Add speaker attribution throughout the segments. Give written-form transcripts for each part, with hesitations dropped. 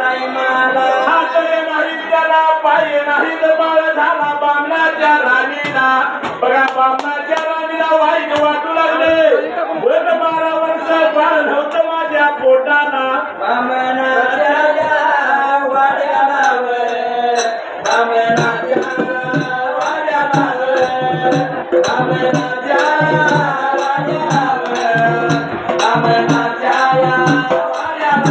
Speaker 1: टाइमाला
Speaker 2: हातळे नाही त्याला पाय नाही तर बाळ झाला बामणाच्या राणीला बघा बामणाच्या राणीला वाईट वाटू लागले 12 वर्ष बाळ नव्हतं माझ्या पोटाला
Speaker 1: बामणाच्या वाड्याला बामणाच्या वाड्याला बामणाच्या वाड्याला बामणाच्या वाड्याला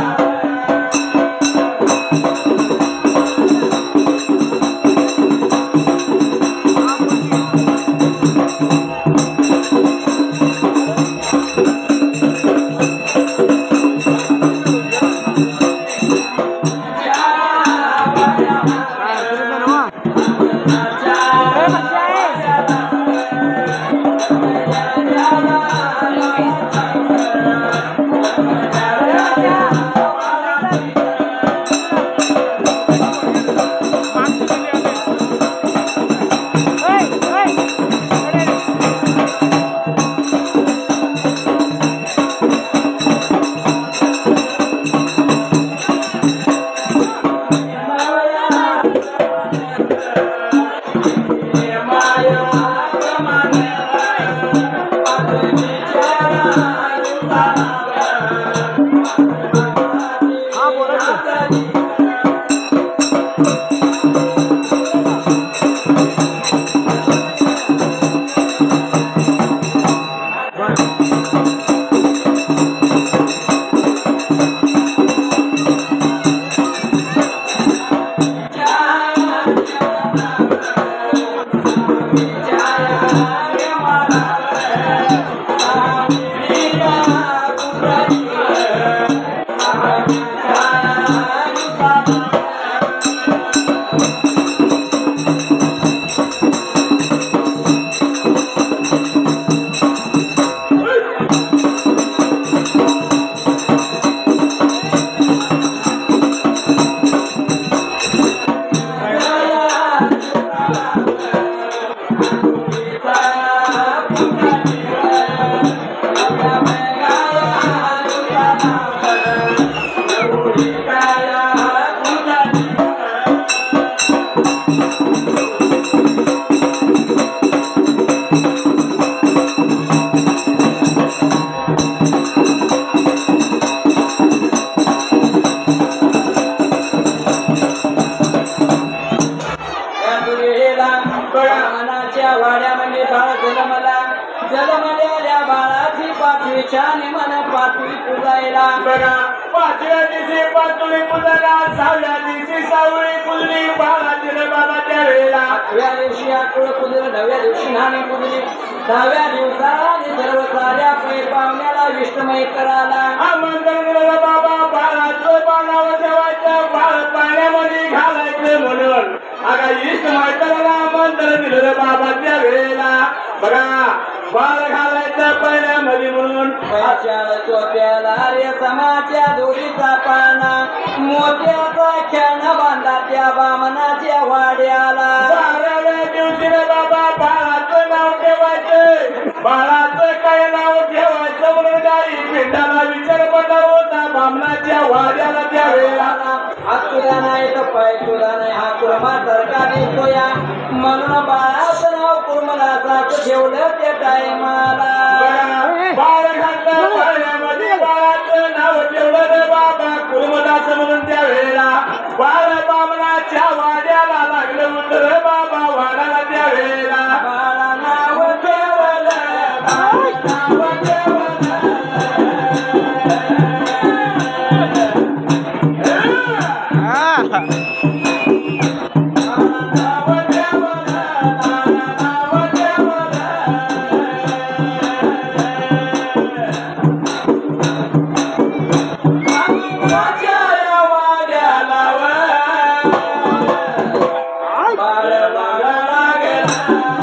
Speaker 1: वाड्यामध्ये बाळ जन्मलेल्या बाळाची 5वी छान मन 5वी पुजायला
Speaker 2: बघा 5व्या दिवशी 5वी पुजायला 6व्या दिवशी 6वी पुजली बाळाची बाबा त्यावेळेला
Speaker 1: 8व्या दिवशी आठवड पुजलं 9व्या दिवशी नाणी पुजली 10व्या दिवसाने सर्व साऱ्या पै पाहुण्याला विष्णुमय कराला
Speaker 2: आमंत्रण दिलं बाबा बाळाचं बाणावर ठेवायचं बाळ पाण्यामध्ये घालायचं म्हणून आता विष्णुमय करायला आमंत्रण दिलं बाबा त्यावेळेला बघा बाळ घालायचं पाण्यामध्ये म्हणून
Speaker 1: चोप्याला रे समाच्या दोरीचा पाना मोत्याचा खेळ बांधा त्या बामणाच्या वाड्याला
Speaker 2: 12व्या दिवशी बाबा बाळाचं नाव ठेवायचं बाळाचं काय नाव ठेवायचं म्हणून गाई पिंडाला विचार पडला होता बामणाच्या वाड्याला त्यावेळेला
Speaker 1: हात तुला नाही तर पाय तुला नाही हा कुर्मा सारखा दिसतोया म्हणून बाळाचं नाव कुर्मलाचं ठेवलं त्या टायमाला
Speaker 2: बाळ घातलं पाण्यामध्ये बाळाचं नाव ठेवलं रे बाबा कुर्मदास म्हणून त्यावेळेला बाळ बामणाच्या वाड्याला लागलं उतर बाबा वाड्याला त्यावेळेला
Speaker 1: बाळा नाव ठेवलं नाव ठेवलं
Speaker 2: बाळ बाळा लागला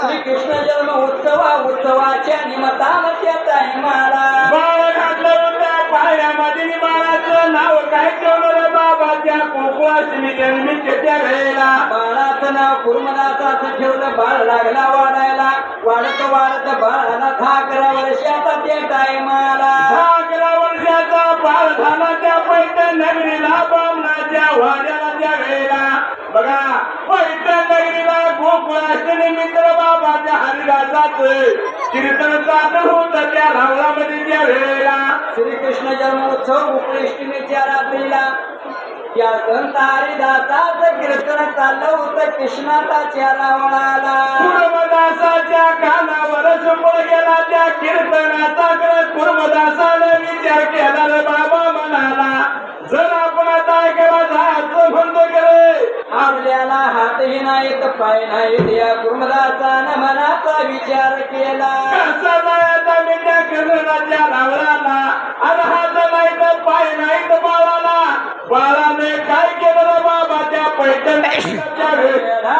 Speaker 1: श्रीकृष्ण जन्म उत्सवाच्या निमित्तानं त्या टायमाला
Speaker 2: बाळ घातलं होतं पायामध्ये बाळाचं नाव काय ठेवलं रे बाबाच्या कोकणाष्टमीच्या निमित्ताच्या वेळेला
Speaker 1: बाळाचं नाव कुर्मदासाचं ठेवलं. बाळ लागला वाढायला, वाढत वाढत बाळाला 11 वर्षाचा त्या टायमाला
Speaker 2: 11 वर्षाचा बाळ झाला त्या पैठण नगरीला बामणाच्या वाड्याला त्या वेळेला बघा पैठण नगरीला गोकुळाष्टमी मित्र बाबाच्या हरिदासाचं कीर्तन चालू होतं त्या रावळामध्ये त्या वेळेला
Speaker 1: श्रीकृष्ण जन्मोत्सव गोकुळाष्टमीच्या रात्रीला त्या संत हरिदासाचं कीर्तन चाललं होतं कृष्णाच्या रावणाला.
Speaker 2: कुर्मदासाच्या कानावर सुपळ गेला त्या कीर्तनाचा कुर्मदासाने विचार केला रे बाबा म्हणाला जर आपण आता ऐकायला जायचं म्हणतो गेले
Speaker 1: आपल्याला हातही नाहीत पाय नाहीत या कुर्मदासानं मनाचा विचार केला.
Speaker 2: कसा जायचा मी त्या कीर्तनाच्या रावळाला आणि हात नाही तर पाय नाही तर बाळाने काय केलं रे बाबा त्या पैठणच्या वेळेला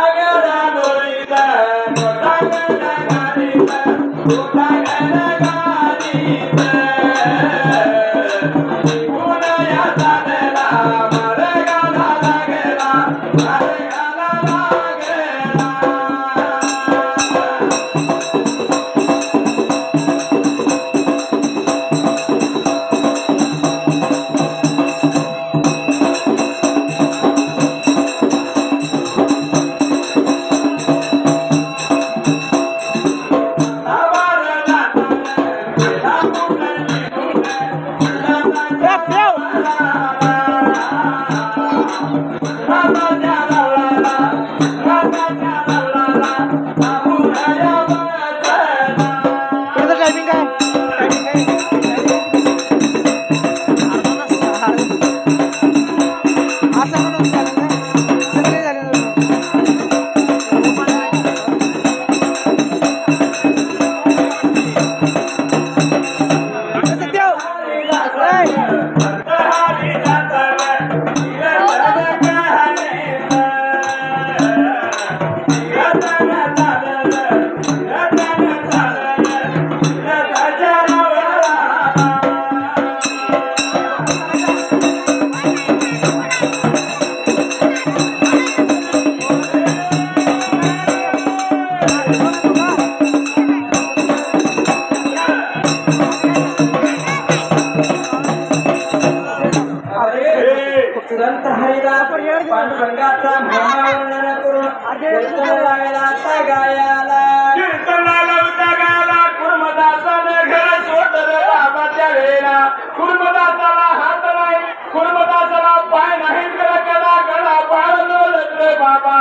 Speaker 1: संत हरिदास पांडुरंगाचा महिमा वर्णन करून कीर्तन लागायला आता गायाला
Speaker 2: कीर्तनाला होता गायला कुर्मदासाने घर सोडलं बाबाच्या वेळेला कुर्मदासाला हात नाही कुर्मदासाला पाय नाही गडा गडा पाळलं रे बाबा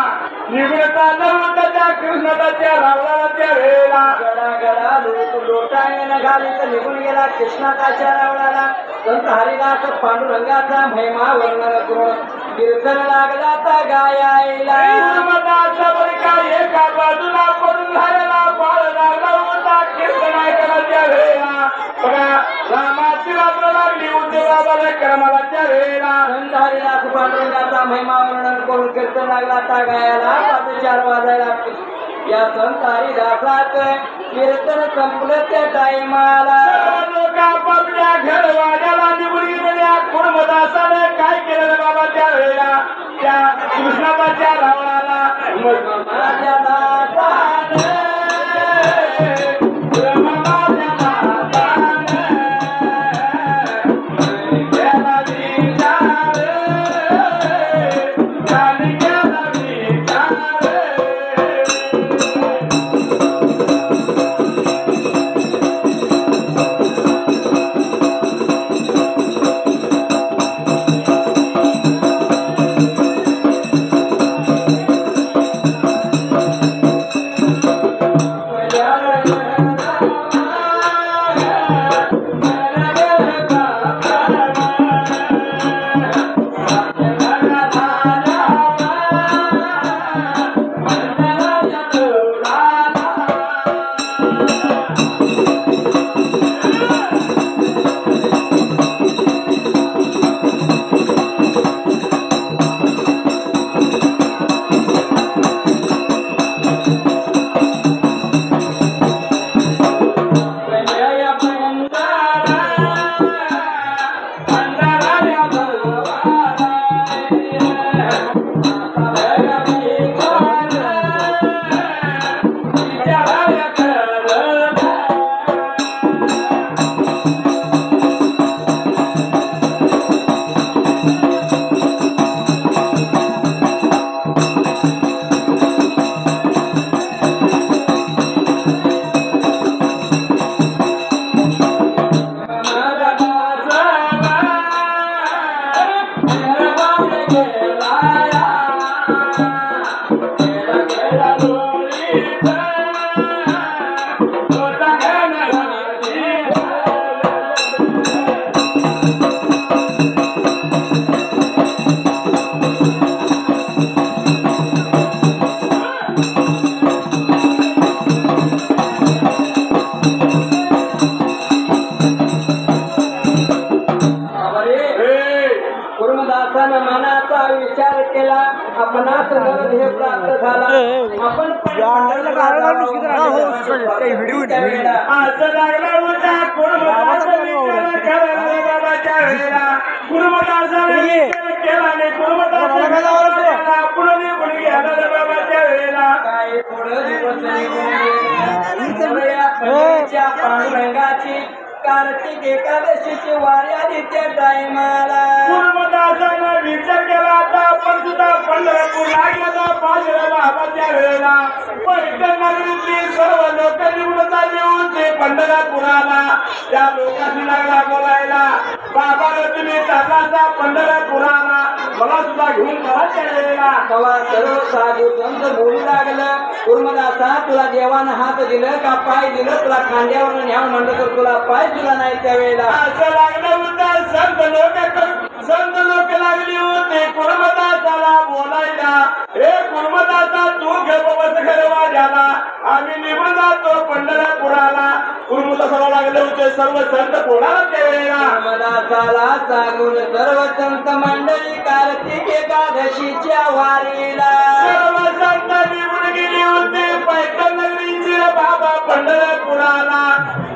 Speaker 2: निवडता नव्हतं त्या कृष्णाच्या रावणाच्या वेळेला
Speaker 1: गडा गडा लोटांगण घाली तर निघून गेला कृष्णाच्या रावणाला. संत हरिदास पांडुरंगाचा महिमा वर्णन करून कीर्तन लागला आता गायाला.
Speaker 2: कुर्मदासा बरं का एका बाजूला पडून झालेला बाळ लागला होता कीर्तन ऐकण्याच्या वेळेला बघा रामाची रात्र लागली होती बाबाला कर्मालाच्या वेळेला
Speaker 1: संत हरिदास पांडुरंगाचा महिमा वर्णन करून कीर्तन लागला आता गायाला 4 वाजायला. या संत हरिदासाच कीर्तन संपलं त्या टायमाला
Speaker 2: लोक आपापल्या घर वाड्याला निवडून गेल्या. कुर्मदासाने काय केलं बाबा त्या वेळेला त्या कृष्णाच्या रावणाला
Speaker 1: माझ्या दासाने कुर्मदासानं मनाचा विचार केला आपणास मरण हे प्राप्त झाला आपण
Speaker 2: असं लागला होता कुर्मदासा विचार करायला बाबाच्या वेळेला कुर्मदासाने विचार केला आणि कुर्मदासा पुढे निघून गेला बाबाच्या वेळेला
Speaker 1: काय पुढे दिवस पांडुरंगाची कार्तिक एकादशीची वारी आली त्या टायमाला
Speaker 2: कुर्मदासानं विचार केला आता आपण सुद्धा पंढरपूर लागला पाहिजे बाबाच्या वेळेला पैठण नगरीतली सर्व लोक निवडून आली होते पंढरपुराला त्या लोकांनी लागला बोलायला बाबा तुम्ही चालला पंढरपुराला मला सुद्धा घेऊन करायच्या वेळेला
Speaker 1: तेव्हा सर्व साधू संत बोलू लागलं कुर्मदासा तुला देवानं हात दिलं का पाय दिलं तुला खांद्यावर न्याव म्हणलं तर तुला पाय तुला नाही त्यावेळेला
Speaker 2: असं लागलं होतं संत लोक लागली होते कुर्मदासाला बोलायला हे कुर्मदासा तू घेपवत घर माझ्याला आम्ही निघून जातो पंढरपुराला कुर्मदासाला लागले होते सर्व संत बोलायला त्यावेळेला
Speaker 1: कुर्मदासाला सांगून सर्व संत मंडळी कार्तिक एकादशीच्या वारीला
Speaker 2: सर्व संत निघून गेले होते पैठण नगरीची बाबा पंढरपुराला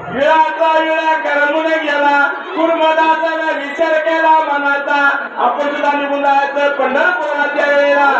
Speaker 2: विळाचा विळा करमून गेला कुर्मदासाला विचार केला मनाचा आपण सुद्धा निघून जायचं पंढरपुराच्या वेळेला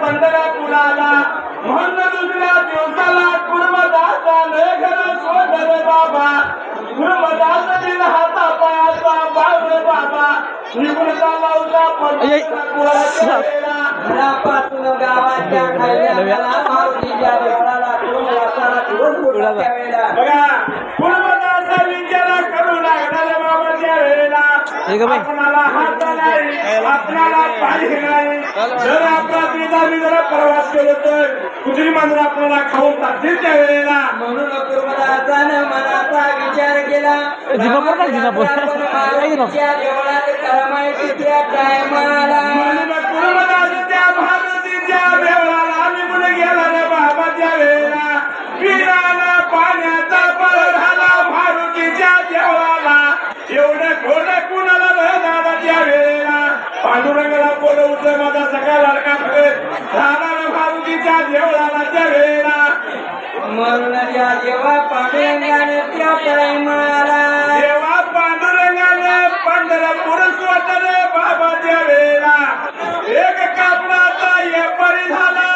Speaker 2: पंढरपुराला म्हणून दुसऱ्या दिवसाला कुर्मदासाने घर सोडलं बाबा कुर्मदास दिला हाता पायाचा बाळ बाबा निघून चालला होता पंढरपुराच्या वेळेला
Speaker 1: घरापासून गावाच्या खायला मारुतीच्या देवळाला कुर्मदासाला दिवस बुडला त्यावेळेला
Speaker 2: बघा कुर्मदासा विचार करू लागला बाबाच्या वेळेला आपणाला हात नाही, आपणाला पाय नाही. जर आपला मी जरा प्रवास केलो तर कुठली मांजर आपल्याला खाऊन टाकतील त्या वेळेला.
Speaker 1: म्हणून कुर्मदासानं मनाचा विचार केला देवळात करमायच्या टायमाला.
Speaker 2: कुर्मदास त्या भारतीच्या देवळाला निघून गेला रे बाबाच्या वेळेला. पिराला पाण्याचा बळ झाला मारुतीच्या देवळाला. एवढं खोडं कुणाला दादा त्या वेळेला. पांडुरंगाला बोलवतं माझा सगळा लाडका भगत झाला मारुतीच्या देवळाला त्या वेळेला.
Speaker 1: म्हणून या देवा पांडुरंगाने त्या टायमाला
Speaker 2: देवा पांडुरंगाने पंढरपूर स्वतः बाबाच्या वेळेला. एक कापडाचा व्यापारी झाला.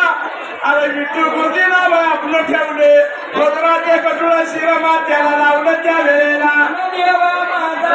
Speaker 2: अरे विठू गुरुजी नाव आपलं ठेवले. खोदराचे कटुळा शिरमा त्याला लावलं त्या वेळेला.
Speaker 1: देवा माझा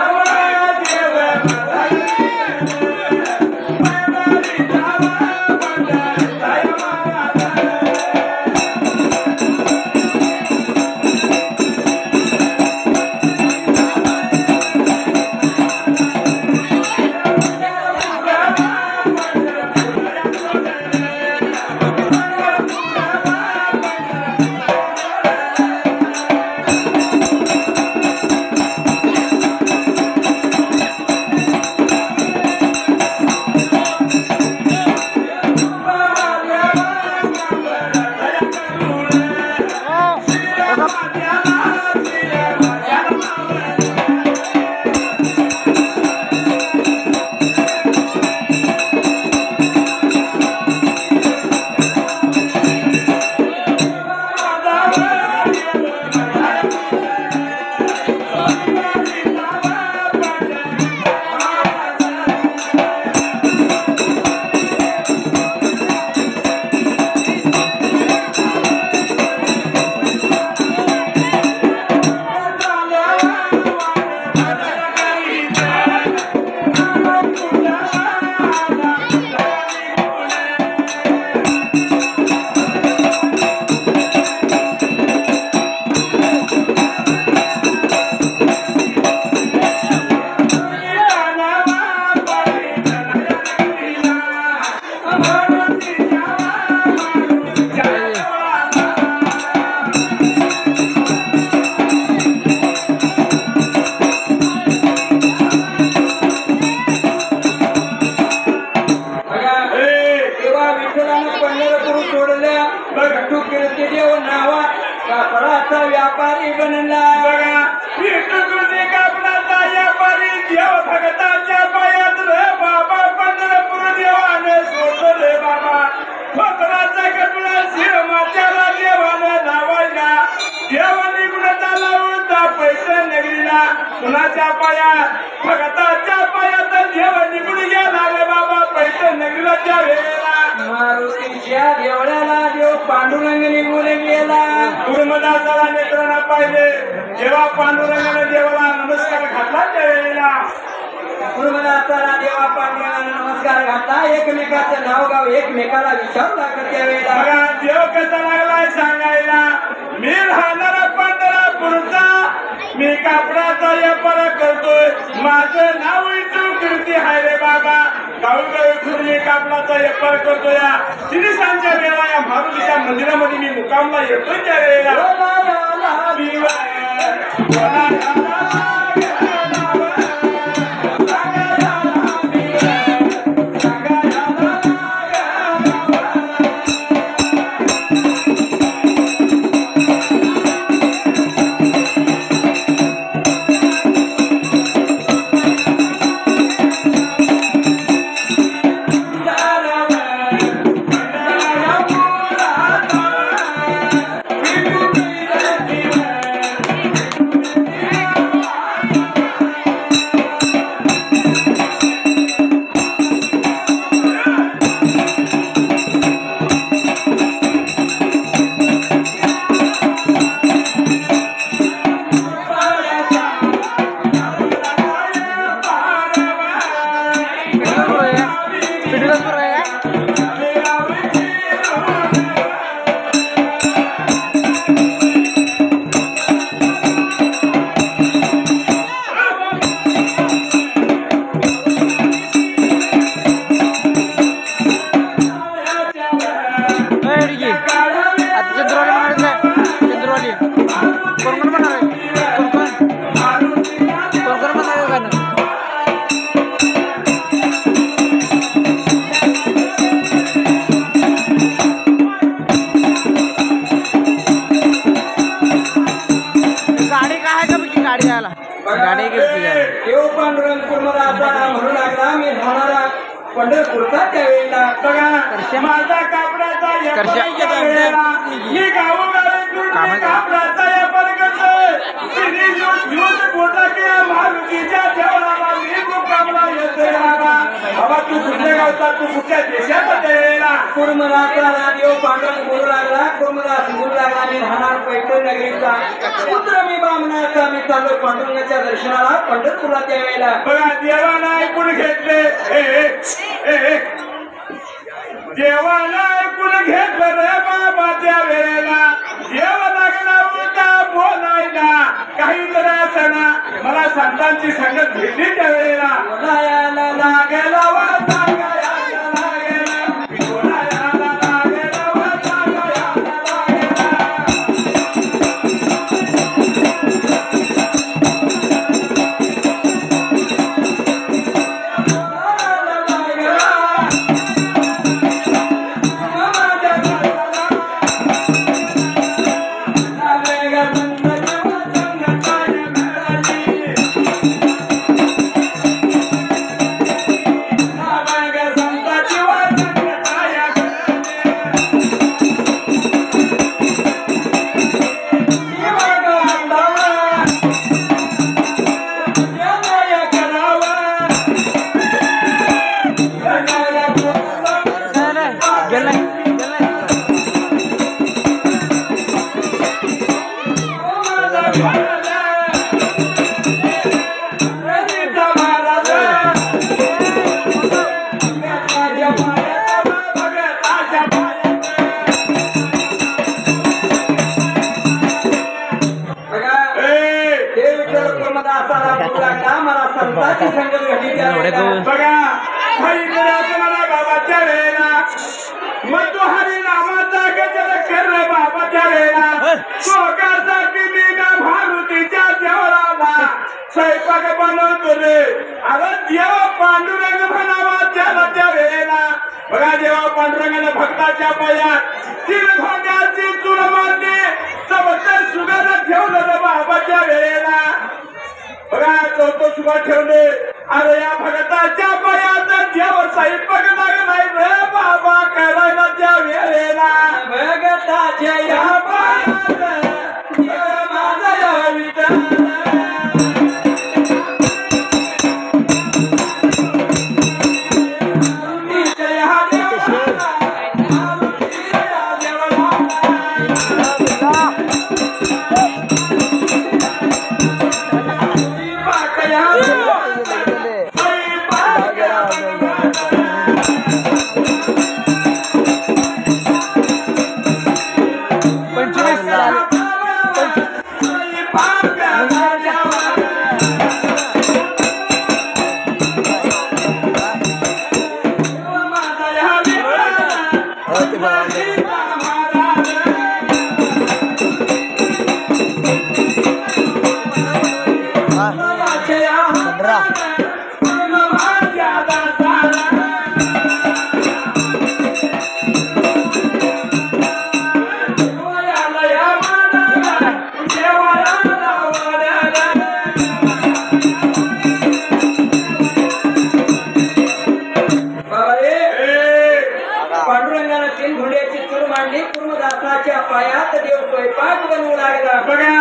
Speaker 1: व्यापारी बनला. कापडाचा व्यापारी देव भगताच्या पायात रे बाबा. पंढरपूर देवाने सोडलं रे बाबा. खोदराचा कटुळा शिरमाच्याला देवाने लावायला. देवानी गुणाचा लावून पैसे नगरीला. कुणाच्या पायात भगताच्या पायात देव निघून गेला रे बाबा. पैसे नगरीला त्या वेळेला. मारुतीच्या देवळाला देव पांडुरंग निघून गेला.
Speaker 2: कुर्मदासाला नेत्रांना पाहिले. जेव्हा पांडुरंगाने देवाला नमस्कार घातला त्या वेळेला.
Speaker 1: कुर्मदासाला देवा पांडुरंगाने नमस्कार घातला. एकमेकाचं नाव गाव एकमेकाला विचारू लागलं त्या वेळेला.
Speaker 2: बघा देव कसा लागलाय सांगायला. मी राहणारा पंढरपूरचा. मी कापडाचा व्यापार करतोय. माझं नाव इथून कीर्ती हाय रे बाबा. गावोगावी फिरून मी कापडाचा व्यापार करतोय. तिने सांच्या वेळेला या मारुतीच्या मंदिरामध्ये मी मुकामला येतोय त्या वेळेला. देव पांडुरंग कुर्मदाचा म्हणू लागला मी होणारा पंढरपूरचा त्यावेळेला
Speaker 1: बघा माझा कापडाचा वेळेला मी गावोगावी कापडाचा या परगत दिवस मोठा केला मारुतीच्या देवळाला मी मुक्कामला येतोय बाबा तू कुठल्या गावचा तू कुठल्या देशाचा त्यावेळेला
Speaker 2: कुर्मदाचा देव पांडुरंग बोलू लागला कुर्मदास बोलू लागला मी राहणार पैठण नगरीचा पुत्र मी बामणाचा मी चालू पांडुरंगाच्या दर्शनाला पंढरपूरला त्यावेळेला
Speaker 1: बघा देवाला ऐकून घेतले देवाला ऐकून घेतलं रे बाबा त्या वेळेला देव लागला उलटा बोलायला काहीतरी असताना मला संतांची संगत भेटली त्या वेळेला
Speaker 2: बोलायला लागला
Speaker 1: बघा मला बाबाच्या वेळेला मग तो हरिनामाचा गजर कर बाबाच्या वेळेला सोगासाठी मी ना मारुतीच्या देवळाला स्वयंपाक बनवतो रे अरे देव पांडुरंग म्हणावा त्याला त्या वेळेला बघा देवा पांडुरंगाने भक्ताच्या पायात 3 भांड्याची चूल मारली 74 सुगाला ठेवलं रे बाबाच्या वेळेला बघा 4 सुगा ठेवले अरे या भगताच्या पायात देव स्वयंपाक लागलाय रे बाबा करायला त्या वेळेला
Speaker 2: भगताच्या या पायात देव माझा याविता पांडुरंगाने 3 घोड्याची चूल मांडली कुर्मदासाच्या पायात देव स्वयंपाक बनवू लागला
Speaker 1: बघा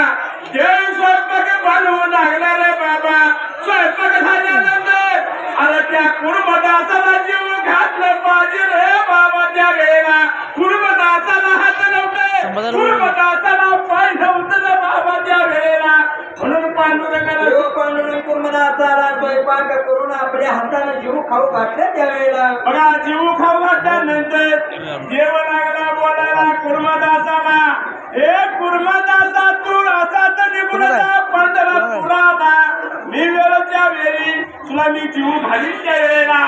Speaker 1: देव स्वयंपाक बनवू लागला रे बाबा स्वयंपाक झाल्यानंतर अरे त्या कुर्मदासाला जीव घातलं पाहिजे रे बाबा त्या वेळेला कुर्मदासाला हात नव्हते कुर्मदासाला पाय नव्हतं रे बाबा त्या वेळेला म्हणून पांडुरंगाला
Speaker 2: पांडुरंग कुर्मदासाला स्वयंपाक करून आपल्या हाताने जीव खाऊ घातलं त्यावेळेला
Speaker 1: बघा जीव खाऊ घातल्यानंतर देव लागला बोलायला कुर्मदासाला हे कुर्मदासा तू असाच निघून जा पंढरपुराला मी वेळच्या वेळी तुला मी जीव घालीन त्या वेळेला